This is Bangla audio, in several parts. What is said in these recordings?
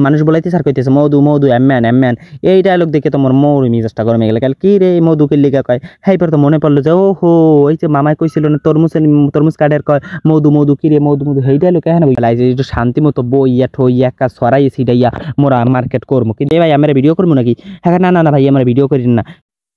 মানুষ বলাইতেছে আর কইতেছে মধু মধু এম্যান এই ডায়লগ দেখে তোমার মৌরি মিজাজটা গরমে গেলে কাল কি রে মধুকে লিগা কয় হাইপার তো মনে পড়লো যে ও হো ওই যে মামাই কইছিল না তরমুজ কাঠের কয় মধু মধু কি রে মধু মধু এই ডায়লগ কেন বলাই যে একটু শান্তি মতো বইয়া ঠইয়া কাজ ছড়াই ছিটাইয়া মোরা মার্কেট করবো কিন্তু ভাই আমরা ভিডিও করবো নাকি হ্যাঁ না না না ভাই আমরা ভিডিও করি না।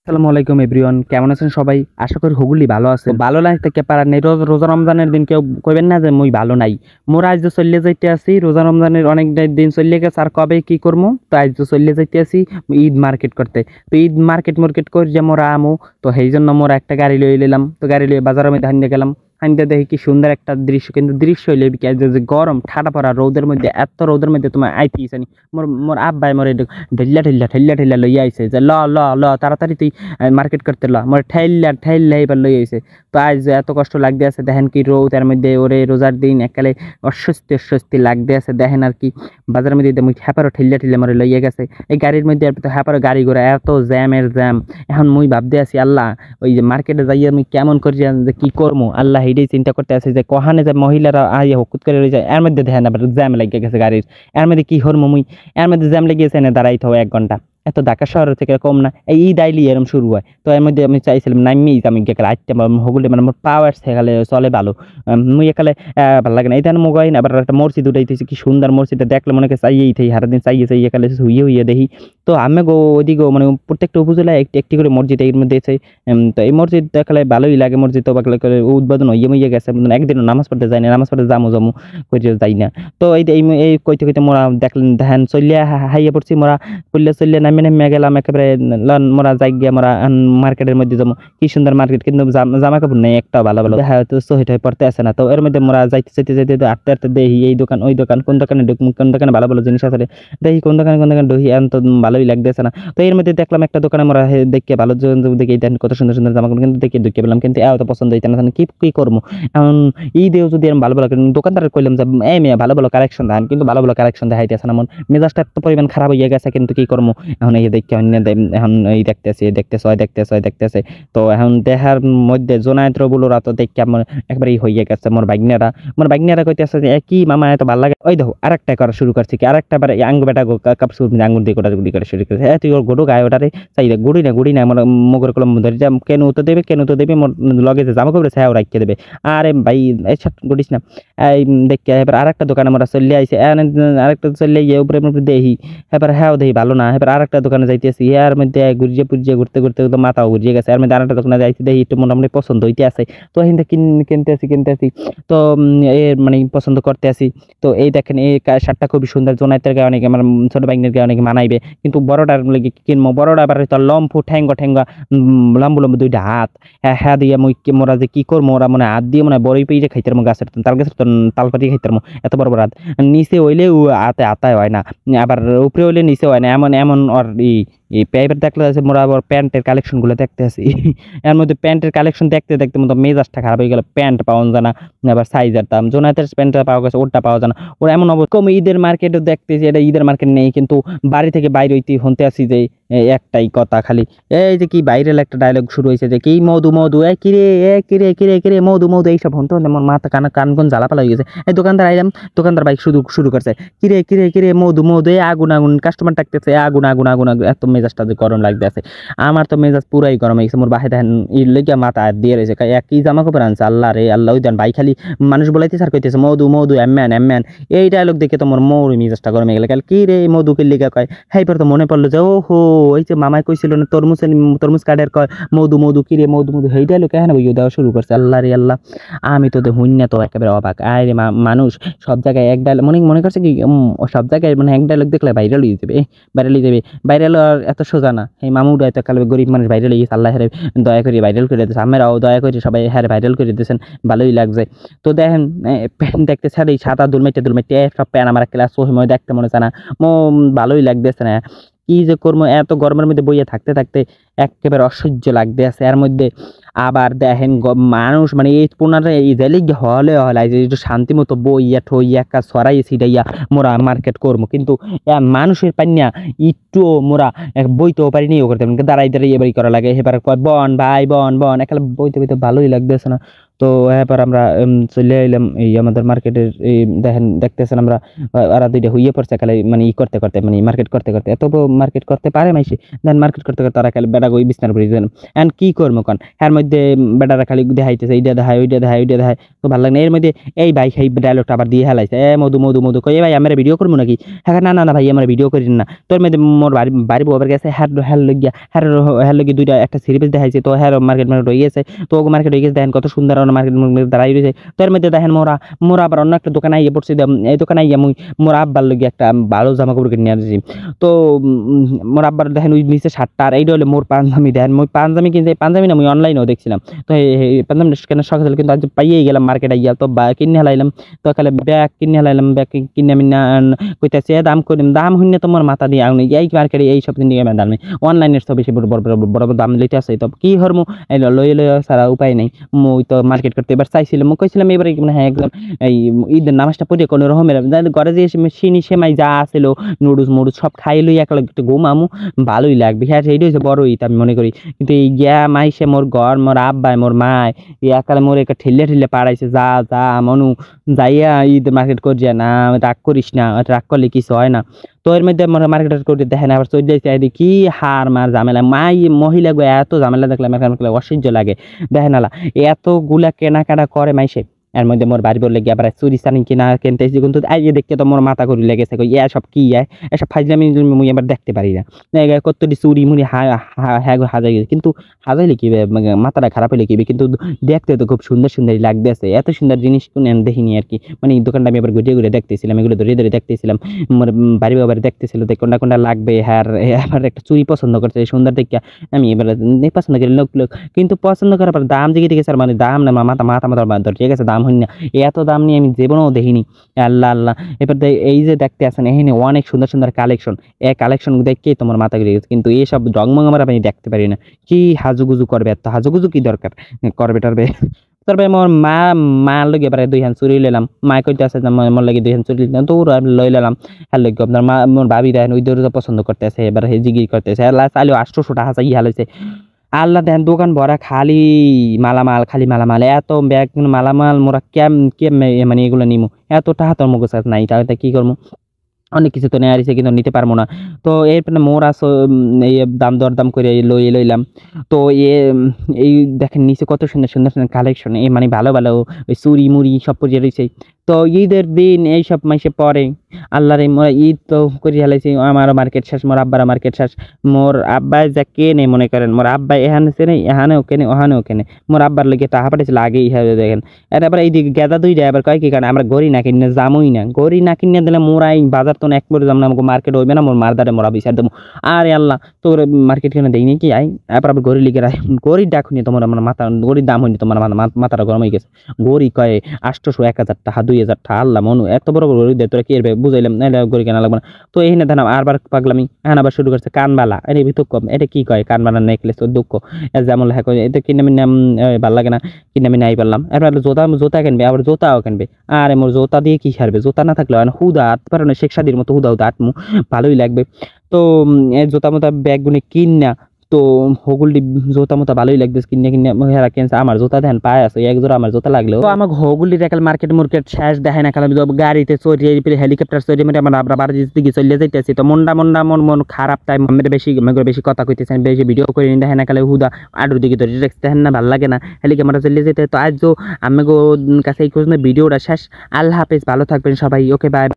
আসসালামু আলাইকুম এভরিওয়ান, কেমন আছেন সবাই? আশা করি হুগুলি ভালো আছে। ভালো নাই থেকে পারার নেই, রোজা রমজানের দিন কেউ কইবেন না যে মুই ভালো নাই। মোরা আজ চলে যাইতে আসি, রোজা রমজানের অনেক দিন চলে গেছে, আর কবে কি করবো? তো আজ চলে যাইতে আসি ঈদ মার্কেট করতে। তো ঈদ মার্কেট করে যে মোরা আমো, তো সেই জন্য মোরা একটা গাড়ি লইয়ে নিলাম। তো গাড়ি লইয়ে বাজারের মধ্যে হান্ডে গেলাম। হান্ডে দেখি কি সুন্দর একটা দৃশ্য, কিন্তু দৃশ্য হইলে যে গরম ঠাডা পড়া রোদের মধ্যে, এত রোদের মধ্যে তোমার আইতেইছে নি। মোর আব্বাই মোর ঠেল্লা লইয়া আইছে যে ল তাড়াতাড়ি তুই মার্কেট করতে ল। মোর ঠেল্লা এবার লই আইছে। তো আজ এত কষ্ট লাগতে আছে, দেখেন কি রোদ, এর মধ্যে ওরে রোজার দিন একালে অস্বস্তি লাগতে আছে। দেখেন আর কি বাজারের মধ্যে মুই হ্যাপারও ঠেল্লা মরে লইয়া গেছে এই গাড়ির মধ্যে। হ্যাপারও গাড়ি ঘোড়া এত জ্যামের জ্যাম। এখন মুই ভাবতে আছি আল্লাহ ওই যে মার্কেটে যাইয়া আমি কেমন করি যে কি করবো, আল্লাহ এইটাই চিন্তা করতে আছে যে কহানে যে মহিলারা আইয়া হকুত করে রয়ে যায়। এর মধ্যে দেখেন আবার জ্যাম লেগে গেছে গাড়ির। এর মধ্যে কি হরমো মুই, এর মধ্যে জ্যাম লেগেছে এনে দাঁড়াইতে হবে 1 ঘন্টা। এত ঢাকা শহর থেকে কম না, এই ঈদ আইলি এরকম শুরু হয়। তো এর মধ্যে আমি চাইছিলাম নামিই আমি গেলে আইতে হগুলি মানে মোর পাওয়ার সেখালে চলে ভালো। মুই একালে ভালো লাগে না এই ধান মোগাই না। আবার একটা মসজিদ উঠাইতেছি, কি সুন্দর মসজিদটা দেখলে মনে হয় চাইয়েই থাই, সারাদিন চাইয়ে একালে হুইয়ে দেখি। তো আমি ওইদিকেও মানে প্রত্যেকটা উপজেলায় একটি করে মসজিদ এর মধ্যে আছে। তো এই মসজিদ দেখালে ভালোই লাগে। মসজিদ তো বাকলে করে উদ্বোধন হইয়ে গেছে, একদিনও নামাজ পড়তে যাই না, নামাজ পড়তে জমু করে যাই না। তো এই কইতে মোরা দেখলেন ধান চলিয়া হাইয়া পড়ছি। মোরা চলিয়া নামে গেলাম একেবারে মোরা যাই গিয়া মোরা মার্কেটের মধ্যে যাবো। কি সুন্দর মার্কেট, কিন্তু জামা কাপড় নেই একটা ভালো হয়তো সহিত হয়ে পড়তে আসে না। তো এর মধ্যে মোরা যাইতে আটতে দেখি এই দোকান ওই দোকান, কোন দোকানে কোন দোকানে ভালো জিনিস আছে দেখি, কোন দোকানে ঢুকি এখন তো ভালোই লাগতেছে না। তো এর মধ্যে দেখলাম একটা দোকানে মোরা দেখে ভালো দেখি দেখেন কত সুন্দর সুন্দর জামা কাপড়, কিন্তু দেখে পেলাম কিন্তু এত পছন্দ হইতে না। কি করবো এখন ঈদেও যদি আমি ভালো দোকানদার কইলাম যে মেয়ে ভালো কালেকশন দেন, কিন্তু ভালো কালেকশন দেখাইতেছে না। মন মেজাজটা এত পরিমাণ খারাপ হইয়া গেছে, কিন্তু কি করবো এখন এই দেখে এখন এই দেখতেছে। তো এখন দেখার মধ্যে জোনায়েত্র বলুরা তো দেখে আমার একবারেই হইয়া গেছে। মোর বাইকনিয়ারা কইতেছে যে কি মামা এত ভালো লাগে। ওই দেখো আরেকটা করা শুরু করছে, কি আরেকটা বার আঙ্গ বেটা কাপড় আঙ্গুর দিয়ে গুড়ি করে শুরু করেছে। তুই ওর গরু গায়ে ওটারে চাই গুড়ি না আমার মগর কলম ধরে যা কেন তো দেবে মোর লগে যে জামা কাপড় হ্যাঁ রাখিয়ে দেবে। আরে ভাই এই গুড়িস না এই দেখে। এবার আরেকটা দোকানে আমরা চলে আইসি, আরেকটা চলে গিয়ে উপরে দেখি। এবার হ্যাঁ দেখি ভালো না। এবার আরেকটা দোকানে যাইতেছি, এর মধ্যে ঘুরতে মাথাও ঘুরিয়ে গেছে। এর মধ্যে আরেকটা দোকানে যাইতে দেখি একটু মোটামুটি পছন্দ হইতে আছে। তো এখান থেকে কিনতে আসি। তো এর মানে পছন্দ করতে আসি। তো এই দেখেন এই শার্টটা খুবই সুন্দর, জোনাইতের গায়ে অনেক আমার ছোট বাইকের গায়ে অনেক মানাইবে, কিন্তু বড়টার লাগে কিনবো। বড়টা আবার তো লম্ফু ঠেঙ্গা লম্বু 2টা হাত। হ্যাঁ দিয়ে মোরা যে কি করবো, ওরা মনে হাত দিয়ে মনে বড়ই পেয়ে খাইতে গাছের তাল পাতি খাইতে এত বড় হাত। নিচে হইলে আতায় হয় না, আবার উপরে হইলে নিচে হয় না, এমন ওর এই প্যাইপের দেখলে আছে। মোরা আবার প্যান্টের কালেকশন গুলো দেখতে আসি। এর মধ্যে প্যান্টের কালেকশন দেখতে মতো মেজাজটা খারাপ হয়ে গেল। প্যান্ট পাওয়া যায় না, আবার সাইজের দাম। জোনাতের প্যান্টটা পাওয়া গেছে, ওরটা পাওয়া যায় না। ওরা এমন অবস্থা কম ঈদের মার্কেটও দেখতেছি, এটা ঈদের মার্কেট নেই, কিন্তু বাড়ি থেকে বাইরে হইতে শুনতে আসি যে একটাই কথা খালি এই যে কি ভাইরাল একটা ডায়লগ শুরু হয়েছে যে কি মধু কিরে মধু এইসব শুনতে আমার মাথা কানগুন জ্বালাপালা হয়ে গেছে। এই দোকানদার আইলাম, দোকানদার বাইক শুরু করছে কিরে মধু আগুন কাস্টমার ডাকতেছে আগুন এত মেজাজটা যে গরম লাগতে আছে। আমার তো মেজাজ পুরাই গরম হয়ে গেছে। মোর বাহে দেখেন ইর লেগে মাথা দিয়ে রয়েছে, কি জামা কাপড় আনছে আল্লাহ রে আল্লাহ। ওই দেন ভাই খালি মানুষ বলাইতে সার কইতেছে মধু এম্যান এই ডায়লগ দেখে তো মোর মেজাজটা গরম হয়ে গেল। কি রে মধুকে লেগে কয় হাইপার তো মনে পড়লো যে ও হো ওই যে মামাই কইছিল না তরমুজ কাঠের কয় মধু কি রে মধু এই ডায়লগ কেন বইও দেওয়া শুরু করছে। আল্লাহ রে আল্লাহ, আমি তো হুইন না তো একেবারে অবাক। আরে মানুষ সব জায়গায় এক ডায়লগ মনে করছে কি সব জায়গায় মানে এক ডায়লগ দেখলে ভাইরাল হয়ে যাবে। ভাইরাল আর এত সোজা না। এই মামুরা এত কালে গরিব মানুষ ভাইরাল হয়ে গেছে। আল্লাহ হারে দয়া করে ভাইরাল করে দিয়েছে, আমরাও দয়া করে সবাই হ্যাঁ ভাইরাল করে দিয়েছেন, ভালোই লাগছে। তো দেখেন প্যান দেখতে ছাড়ে এই সাদা দুলমেটে সব প্যান আমার ক্লাস সময় দেখতে মনে হচ্ছে না, ভালোই লাগতেছে না। কি যে করবো, এত গরমের মধ্যে বইয়ে থাকতে একেবারে অসহ্য লাগতে আছে। এর মধ্যে আবার দেখেন মানুষ মানে এই পুনারে এই জেলে হলে যে একটু শান্তি মতো বইয়া ঠইয়া কাজ ছড়াই ছিটাইয়া মোরা মার্কেট করবো, কিন্তু মানুষের পান্না একটু মোরা বইতেও পারিনি ও করতে দাঁড়াই এবারই করা লাগে। এবার কয় বন ভাই বন একালে বইতে ভালোই লাগতেছে না। তো এরপর আমরা চলে এলাম এই আমাদের মার্কেটের এই দেখতেছেন আমরা ওরা দুইটা হইয়ে পড়ছে খালি মানে ই করতে করতে মানে মার্কেট করতে করতে এত মার্কেট করতে পারে মাইসে দেন মার্কেট করতে করতে তারা খালি বেটা ওই বিছনার পড়ে দেন এন্ড কি করবো কন এর মধ্যে বেটারা খালি দেখাইতেছে এইটা দেখায় ওইটা দেখায় ওইটা দেখায় তো ভালো লাগে না এর মধ্যে এই ভাই সেই ডায়লগটা আবার দিয়ে হেলাইছে মধু মধু মধু কই ভাই আমরা ভিডিও করবো নাকি হ্যাঁ না না না ভাই আমরা ভিডিও করি না তোর মধ্যে মোর বাড়ি বউবার গেছে হ্যার লগিয়া হ্যার লগি দুইটা একটা সিরিজ দেখাইছে তো হ্যার মার্কেট হয়ে গেছে তো মার্কেট হয়ে গেছে দেখেন কত সুন্দর মার্কেট দাঁড়াই রয়েছে তো এর মধ্যে দেখেন মোরা আবার অন্য একটা দোকানে আইয়ে পড়ছে এই দোকানে আইয়া মুই মোর আব্বার লগিয়া একটা ভালো জামা কাপড় কিনে আসছি তো মোর আব্বার দেখেন ওই নিচে শার্টটা আর এইটা হলে মোর পাঞ্জাবি দেখেন মই পাঞ্জাবি কিনতে পাঞ্জাবি না মুই অনলাইনেও দেখছিলাম তো এই পাঞ্জাবি কেন সকালে কিন্তু আজ পাইয়েই গেলাম মার্কেট আইয়া তো কিনে হেলাইলাম তো খালি ব্যাগ কিনে হেলাইলাম ব্যাগ কিনে আমি না কইতেছে দাম করিম দাম হইনে তোমার মাথা দিয়ে আগুন এই মার্কেটে এই সব কিনে দাম নেই অনলাইনের সব বেশি বড় বড় বড় বড় দাম লইতে আসে তো কি হরমু এই লই সারা উপায় নেই মই তো মার্কেট করতে এবার চাইছিলাম মই কইছিলাম এবারে হ্যাঁ একদম এই ঈদের নামাজটা পড়ে কোনো রকমের ঘরে যে চিনি সেমাই যা আসছিল নুডলস মুডুস সব খাই লই একটু ঘুমামু ভালোই লাগবে হ্যাঁ সেইটাই হচ্ছে বড় ঈদ আমি মনে করি কিন্তু এই গিয়া মাইসে মোর ঘর মোর আব্বাই মোর মায় একালে মোর একটা ঠেলে পাড়াইছে যা যা মনু যাইয়া ঈদ মার্কেট করছে না রাগ করিস না রাগ করলে কিছু হয় না তো এর মধ্যে মার্কেট করে দেখেন আবার চলে যাইছে কি হার মার ঝামেলা মাই মহিলা গো এত ঝামেলা দেখলাম এখন অসহ্য লাগে দেখেন আলা এতগুলা কেনাকাটা করে মাইসে এর মধ্যে মোর বাড়ি বললে গিয়ে আবার চুরি চানি কিনা কিনতেছি কিন্তু আইয়ে দেখতে তো মোর মাথা ঘুরি লেগেছে সব কি এসব ফাইজলামি মুই এবার দেখতে পারি না কতটি চুরি মুড়ি হ্যাঁ হাজাই গেছে কিন্তু হাজাইলে কি মাথাটা খারাপ হইলে কি কিন্তু দেখতে তো খুব সুন্দর সুন্দরই লাগতেছে এত সুন্দর জিনিস দেখিনি আর কি মানে দোকানটা আমি এবার ঘুরিয়ে ঘুরে দেখতেছিলাম এগুলো ধরে ধরে দেখতেছিলাম মোর বাড়ি বাবার দেখতেছিল কোনটা কোনটা লাগবে হ্যাঁ আবার একটা চুরি পছন্দ করছে সুন্দর দেখে আমি এবার পছন্দ করি লোক কিন্তু পছন্দ করার পর দাম জিগে দেখে স্যার মানে দাম না মাথা মাথা মাথা ঠিক আছে দাম হইনি না এত দাম নিয়ে আমি জীবনেও দেখিনি আল্লাহ আল্লাহ এবার এই যে দেখতে আসেন এখানে অনেক সুন্দর সুন্দর কালেকশন এই কালেকশন দেখেই তোমার মাথা ঘুরে গেছে কিন্তু এইসব রংমং আমরা আমি দেখতে পারি না কি হাজুগুজু করবে এত হাজুগুজু কি দরকার করবে টারবে তারপরে মোর মা লগে এবারে 2 হ্যান্ড চুরি লইলাম মা কইতে আছে মোর লাগে 2 হ্যান্ড চুরি দৌড় লই লাম হ্যাঁ লগে আপনার মা মোর ভাবি দেখেন ওই দৌড় পছন্দ করতেছে এবার হে জিগির করতেছে চাইলেও 800 টাকা চাই হালাইছে আল্লাহ দেন দোকান ভরা খালি মালামাল খালি মালামাল এত ব্যাগ মালামাল মোরা কেম মানে এগুলো নিমু এত টাকা তোর মুখ নাই তাহলে কি করবো অনেক কিছু তো নেওয়া কিন্তু নিতে পারবো না তো এরপরে মোরা এই দাম দরদাম করে লইলাম তো এই দেখেন নিচে কত সুন্দর সুন্দর সুন্দর কালেকশন মানে ভালো ভালো ওই চুরি মুড়ি সব পরিয়ে রয়েছে তো ঈদের দিন এইসব মাসে পরে আল্লাহর ঈদ তো করে হেলাইছি আমারও মার্কেট শেষ মোর আব্বার মার্কেট শেষ মোর আব্বাই যা কেনে মনে করেন মোর আব্বাই এখানে চেনে এখানেও কেনে ওখানেও কেনে মোর আব্বার লেগে টাকা পাঠাইছিল আগেই দেখেন এবার এইদিকে গেদা দুই যায় আবার কয় কি কারণ আমরা গড়ি না কিনে জামুই না গড়ি না কিনে দিলে মোরা এই বাজার তো এক করে যাম না আমাকে মার্কেট হইবে না মোর মারদারে মোরা বিচার দেবো আরে আল্লাহ তোর মার্কেট কেন দেয়নি কি আই এবার আবার গড়ি লিখে রাখ গড়ির ডাকুনি তোমার আমার মাথা গড়ির দাম হয়নি তোমার মাথাটা গরম হয়ে গেছে গড়ি কয় 800 1000 টাকা 2000 টাকা আল্লাহ মনু এত বড় বড় গড়ি দে তোরা কি বুঝাইলাম গড়ি কেনা লাগবে না তো এইখানে ধানাম আরবার পাগলামি এখন আবার শুরু করছে কানবালা এর ভিতর কম এটা কি কয় কানবালা নেকলেস তো দুঃখ যেমন হ্যাঁ এটা কিনে আমি নাম ভালো লাগে না কিনে আমি নাই পারলাম এবার জোতা কিনবে আবার জোতাও কিনবে আর মোর জোতা দিয়ে কি সারবে জোতা না থাকলে হুদা আটতে পারে না শেখ সাদির মতো হুদা আটমু ভালোই লাগবে তো জোতা মোতা ব্যাগগুলি কিন না তো হগুলটি জোতা মোতা ভালোই লাগতেছে কিনে হেরা কিনছে আমার জোতা দেখেন পায়ে আছে এক জোড়া আমার জোতা লাগলেও তো আমার হগুলির একাল মার্কেট শেষ দেখে না কারণ গাড়িতে চড়িয়ে হেলিকপ্টার চড়িয়ে মেরে আমরা বাড়ির দিকে চলে যাইতেছি তো মন খারাপ তাই আমরা বেশি কথা কইতেছেন বেশি ভিডিও করে দেখে না কালে হুদা আডুর দিকে ধরে দেখতেন না ভালো লাগে না হেলিকপ্টার চলে যেতে তো আজ আমি কাছে এই ভিডিওটা শেষ আল্লাহ হাফেজ ভালো থাকবেন সবাই ওকে বাই।